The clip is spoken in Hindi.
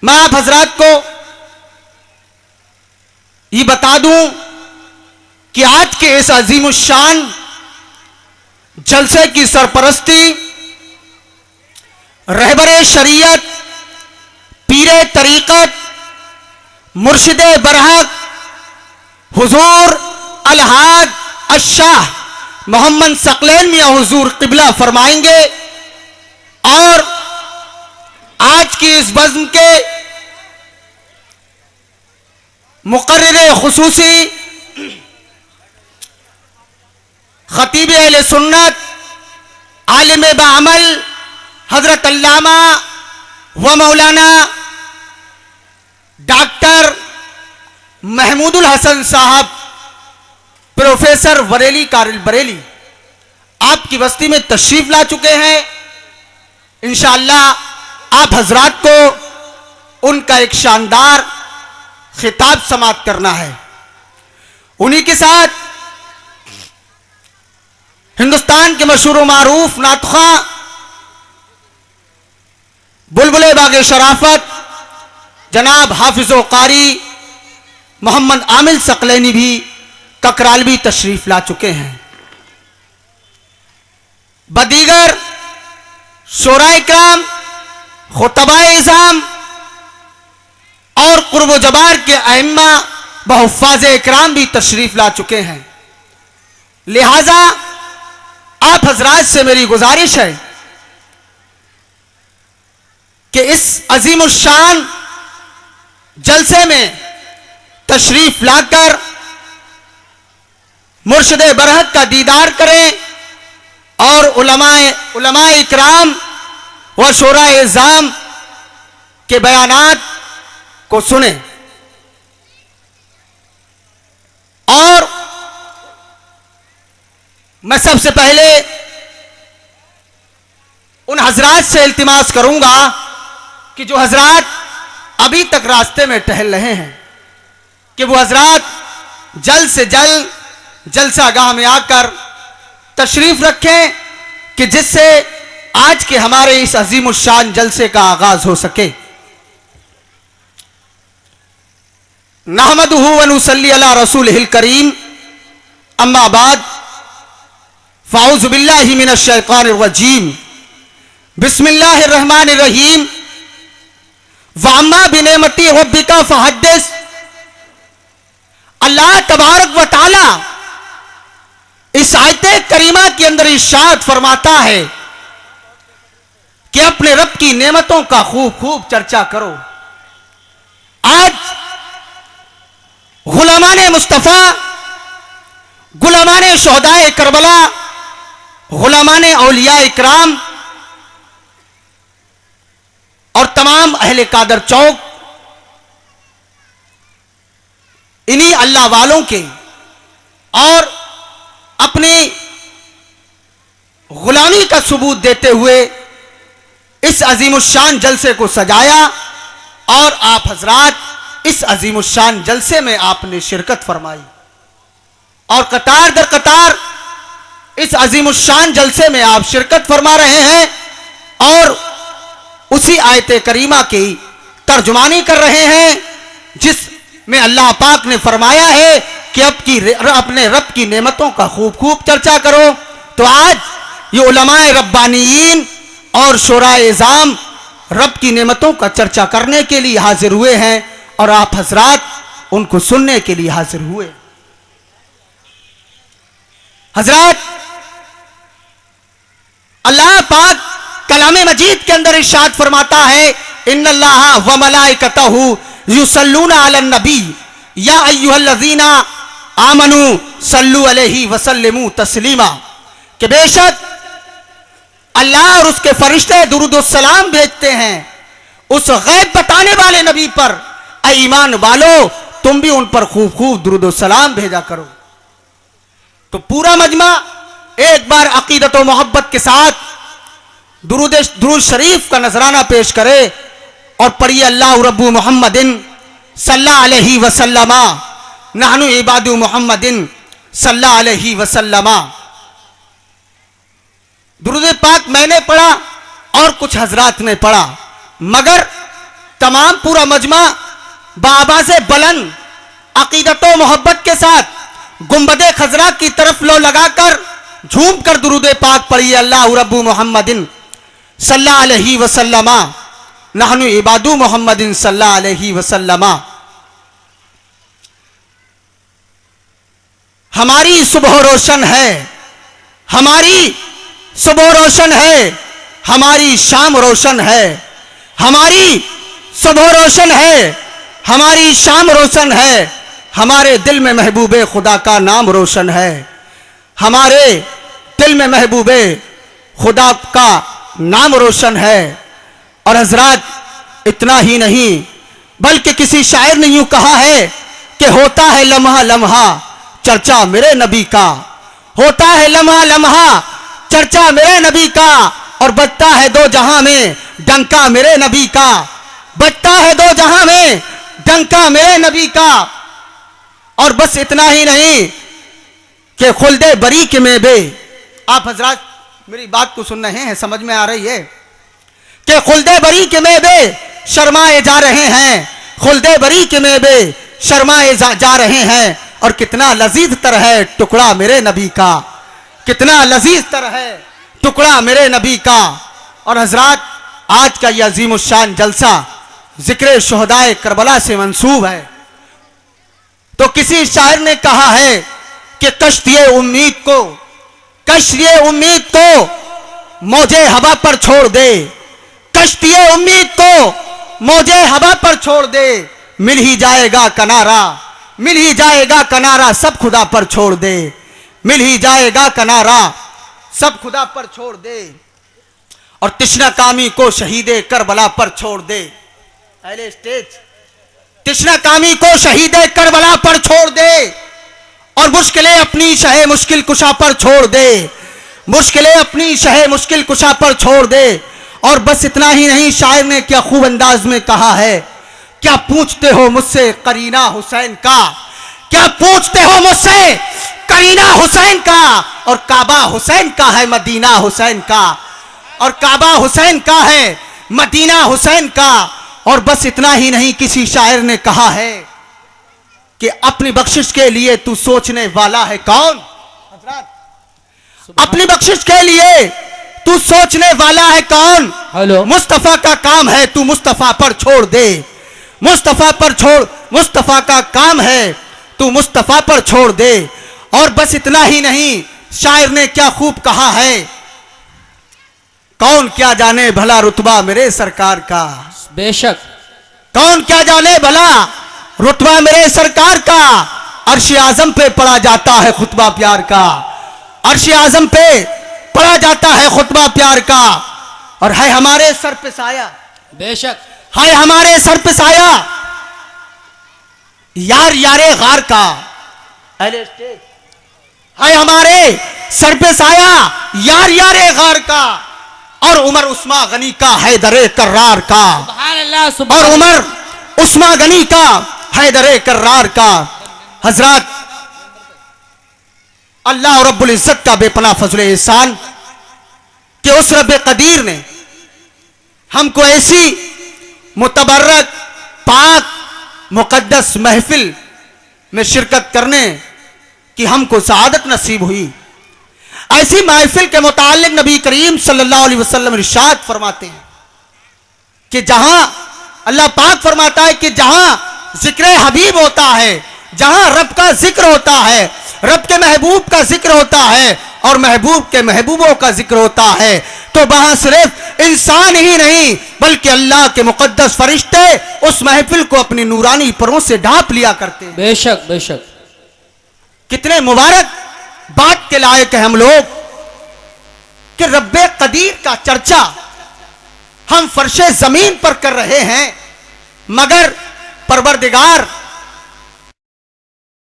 मैं आप हजरात को ये बता दूं कि आज के इस अजीमुशान जलसे की सरपरस्ती रहबरे शरीयत, पीरे तरीक़त, मुर्शिदे बरहक हुजूर अलहाज अशाह मोहम्मद सकलैन मियां हुजूर क़िबला फरमाएंगे। और आज की इस बज़्म के मुक़र्रिर खुसूसी खतीब अहले सुन्नत, आलिम बाअमल हजरत अल्लामा व मौलाना डॉक्टर महमूदुल हसन साहब प्रोफेसर बरेली कारिल बरेली आपकी बस्ती में तशरीफ ला चुके हैं। इंशाअल्लाह आप हजरात को उनका एक शानदार खिताब समाअत करना है। उन्हीं के साथ हिंदुस्तान के मशहूर मारूफ नातख़्वां बुलबुले बागे शराफत जनाब हाफिज़ो कारी मोहम्मद आमिल सकलैनी भी ककरालवी तशरीफ ला चुके हैं। बदीगर शोराए किराम, खुतबाए इज़ाम और कुर्ब जबार के अइम्मा व हुफ़्फ़ाज़े इकराम भी तशरीफ ला चुके हैं। लिहाजा आप हजरात से मेरी गुजारिश है कि इस अजीमुशान जलसे में तशरीफ लाकर मुर्शिदे बरहक का दीदार करें और उलमाए इकराम व शोराए इज़ाम के बयानात को सुने। और मैं सबसे पहले उन हजरात से इल्तिमास करूंगा कि जो हजरात अभी तक रास्ते में टहल रहे हैं कि वो हजरात जल्द से जल्द जलसागाह में आकर तशरीफ रखें कि जिससे आज के हमारे इस अजीमुशान जलसे का आगाज हो सके। नहमदुहु व नुसल्ली अला रसूलिहिल करीम, अम्मा बाद, फ़ाऊज़ु बिल्लाहि मिनश शैतानिर रजीम, बिस्मिल्लाहिर रहमानिर रहीम, व अम्मा बिनेमति रब्बिका फ़हद्दिस। अल्लाह तबारक व तआला इस आयते करीमा के अंदर इरशाद फरमाता है कि अपने रब की नेमतों का खूब खूब चर्चा करो। आज गुलामाने मुस्तफ़ा, गुलामाने शोहदाए करबला, गुलामाने औलिया इकराम और तमाम अहले कादर चौक, इन्हीं अल्लाह वालों के और अपनी गुलामी का सबूत देते हुए इस अजीमुशान जलसे को सजाया। और आप हजरात इस अजीमुशान जलसे में आपने शिरकत फरमाई और कतार दर कतार इस अजीमुशान जलसे में आप शिरकत फरमा रहे हैं और उसी आयते करीमा की तर्जुमानी कर रहे हैं जिसमें अल्लाह पाक ने फरमाया है कि अपने रब की नेमतों का खूब खूब चर्चा करो। तो आज ये उलमाए रब्बानीयीन और शोराए इज़ाम रब की नेमतों का चर्चा करने के लिए हाजिर हुए हैं और आप हजरात उनको सुनने के लिए हाजिर हुए। हजरात, अल्लाह पाक कलाम मजीद के अंदर इरशाद फरमाता है, इन्नल्लाहा व मलाइकतहु युसल्लूना अलन नबी या अय्युहल्लज़ीना आमनू सल्लु अलैहि व सल्लिमू तस्लीमा, कि बेशक अल्लाह और उसके फरिश्ते दुरूद व सलाम भेजते हैं उस गैब बताने वाले नबी पर। ऐ ईमान वालो, तुम भी उन पर खूब खूब दुरूद व सलाम भेजा करो। तो पूरा मजमा एक बार अकीदत व मोहब्बत के साथ दुरूद शरीफ का नजराना पेश करे और पढ़िए अल्लाह रब्बु मुहम्मदिन सल्लल्लाहु अलैहि वसल्लमा नहनु इबादु मुहम्मदिन सल्लल्लाहु अलैहि वसल्लमा। दुरूद पाक मैंने पढ़ा और कुछ हजरात ने पढ़ा, मगर तमाम पूरा मजमा बाबा से बुलंद अकीदत व मोहब्बत के साथ गुंबदे खजरा की तरफ लो लगाकर झूम कर दुरूद पाक पढ़िए। अल्लाह रब्बु मुहम्मदिन सल्लल्लाहु अलैहि वसल्लम नहनु इबादु मुहम्मदिन सल्लल्लाहु अलैहि वसल्लम। हमारी सुबह रोशन है, हमारी सुबह रोशन है, हमारी शाम रोशन है, हमारी सुबह रोशन है, हमारी शाम रोशन है, हमारे दिल में महबूबे खुदा का नाम रोशन है, हमारे दिल में महबूबे खुदा का नाम रोशन है। और हजरात इतना ही नहीं बल्कि किसी शायर ने यूं कहा है कि होता है लम्हा लम्हा चर्चा मेरे नबी का, होता है लम्हा लम्हा चर्चा मेरे नबी का, और बजता है दो जहां में डंका मेरे नबी का, बजता है दो जहां में डंका मेरे नबी का। और बस इतना ही नहीं कि खुल्दे बरी के मेबे, आप हजरात मेरी बात को सुन रहे हैं, समझ में आ रही है कि खुल्दे बरी के मेबे शर्माए जा रहे हैं, खुल्दे बरी के मेबे शर्माए जा रहे हैं। और कितना लजीज तर है टुकड़ा मेरे नबी का, कितना लजीज तर है टुकड़ा मेरे नबी का। और हजरात आज का यह अजीमुशान जलसा जिक्र शुहदाए करबला से मंसूब है। तो किसी शायर ने कहा है कि कश्तिए उम्मीद को, कश्तिए उम्मीद को मौजे हवा पर छोड़ दे, कश्तिए उम्मीद को मौजे हवा पर छोड़ दे, मिल ही जाएगा किनारा, मिल ही जाएगा किनारा, सब खुदा पर छोड़ दे, मिल ही जाएगा किनारा, सब खुदा पर छोड़ दे। और तिश्ना कामी को शहीदे करबला पर छोड़ दे, पहले स्टेज तिश्ना कामी को शहीदे करबला पर छोड़ दे, और मुश्किलें अपनी शहे मुश्किल कुशा पर छोड़ दे, मुश्किलें अपनी शहे मुश्किल कुशा पर छोड़ दे। और बस इतना ही नहीं, शायर ने क्या खूब अंदाज में कहा है, क्या पूछते हो मुझसे करीना हुसैन का, क्या पूछते हो मुझसे करीना हुसैन का, और काबा हुसैन का है मदीना हुसैन का, और काबा हुसैन का है मदीना हुसैन का। और बस इतना ही नहीं, किसी शायर ने कहा है कि अपनी बख्शिश के लिए तू सोचने वाला है कौन, अपनी बख्शिश के लिए तू सोचने वाला है कौन, हेलो मुस्तफा का काम है तू मुस्तफा पर छोड़ दे, मुस्तफा पर छोड़, मुस्तफा का काम है तू मुस्तफा पर छोड़ दे। और बस इतना ही नहीं, शायर ने क्या खूब कहा है, कौन क्या जाने भला रुतबा मेरे सरकार का, बेशक कौन क्या जाने भला रुतबा मेरे सरकार का, अर्श आजम पे पढ़ा जाता है खुतबा प्यार का, अर्श आजम पे पढ़ा जाता है खुतबा प्यार का। और है हमारे सर पे साया, बेशक है हमारे सर पे साया यार यारे गार का, है हमारे सर पे साया यार यारे गार का, और उमर उस्मा गनी का हैदरे कर्रार का, सुभान अल्लाह और सुभान उमर उस्मा गनी का हैदरे कर्रार का। हजरत अल्लाह रब्बुल इज्जत का बेपना फजल एहसान कि उस रब कदीर ने हमको ऐसी मुतबर्रक पाक मुकद्दस महफिल में शिरकत करने की हमको सआदत नसीब हुई। ऐसी महफिल के मुताल्लिक नबी करीम सल्लल्लाहु अलैहि वसल्लम इरशाद फरमाते हैं कि जहां अल्लाह पाक फरमाता है कि जहां जिक्र हबीब होता है, जहां रब का जिक्र होता है, रब के महबूब का जिक्र होता है और महबूब के महबूबों का जिक्र होता है, तो वहां सिर्फ इंसान ही नहीं बल्कि अल्लाह के मुकद्दस फरिश्ते उस महफिल को अपनी नूरानी परों से ढांप लिया करते हैं। बेशक बेशक कितने मुबारक बात के लायक है हम लोग कि रब्बे कदीर का चर्चा हम फर्शे जमीन पर कर रहे हैं, मगर परवरदिगार